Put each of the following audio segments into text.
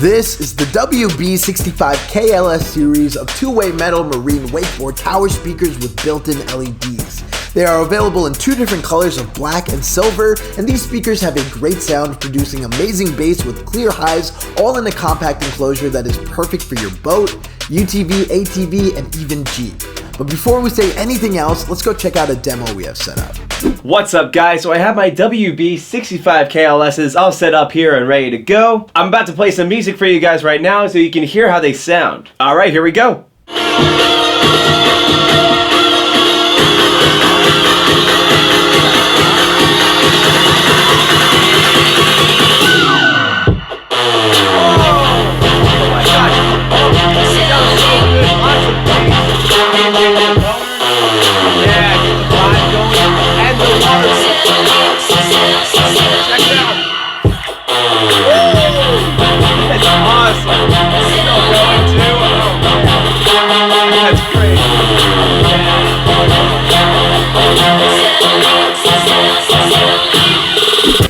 This is the WB65KLS series of two-way metal marine wakeboard tower speakers with built-in LEDs. They are available in two different colors of black and silver, and these speakers have a great sound, producing amazing bass with clear highs, all in a compact enclosure that is perfect for your boat, UTV, ATV, and even Jeep. But before we say anything else, let's go check out a demo we have set up. What's up, guys? So I have my WB65KLSs all set up here and ready to go. I'm about to play some music for you guys right now so you can hear how they sound. Alright, here we go.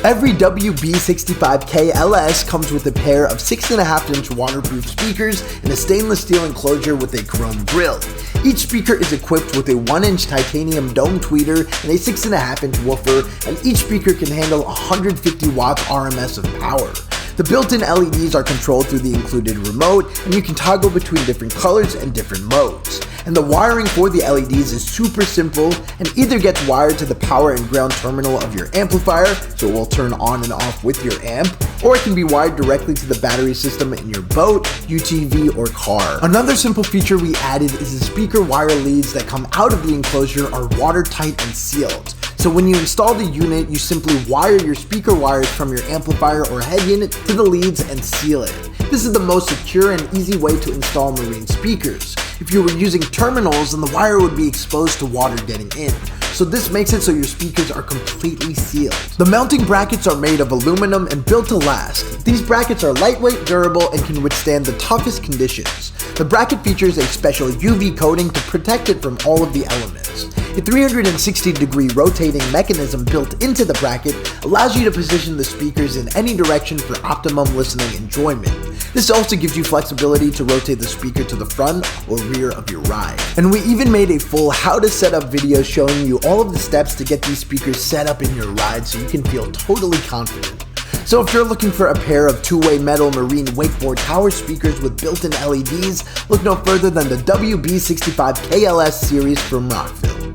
Every WB65KLS comes with a pair of 6.5-inch waterproof speakers and a stainless steel enclosure with a chrome grille. Each speaker is equipped with a 1-inch titanium dome tweeter and a 6.5-inch woofer, and each speaker can handle 150 watts RMS of power. The built-in LEDs are controlled through the included remote, and you can toggle between different colors and different modes. And the wiring for the LEDs is super simple and either gets wired to the power and ground terminal of your amplifier, so it will turn on and off with your amp, or it can be wired directly to the battery system in your boat, UTV, or car. Another simple feature we added is the speaker wire leads that come out of the enclosure are watertight and sealed. So when you install the unit, you simply wire your speaker wires from your amplifier or head unit to the leads and seal it. This is the most secure and easy way to install marine speakers. If you were using terminals, then the wire would be exposed to water getting in. So this makes it so your speakers are completely sealed. The mounting brackets are made of aluminum and built to last. These brackets are lightweight, durable, and can withstand the toughest conditions. The bracket features a special UV coating to protect it from all of the elements. A 360-degree rotating mechanism built into the bracket allows you to position the speakers in any direction for optimum listening enjoyment. This also gives you flexibility to rotate the speaker to the front or rear of your ride. And we even made a full how to set up video showing you all of the steps to get these speakers set up in your ride so you can feel totally confident. So if you're looking for a pair of two-way metal marine wakeboard tower speakers with built-in LEDs, look no further than the WB65KLS series from Rockville.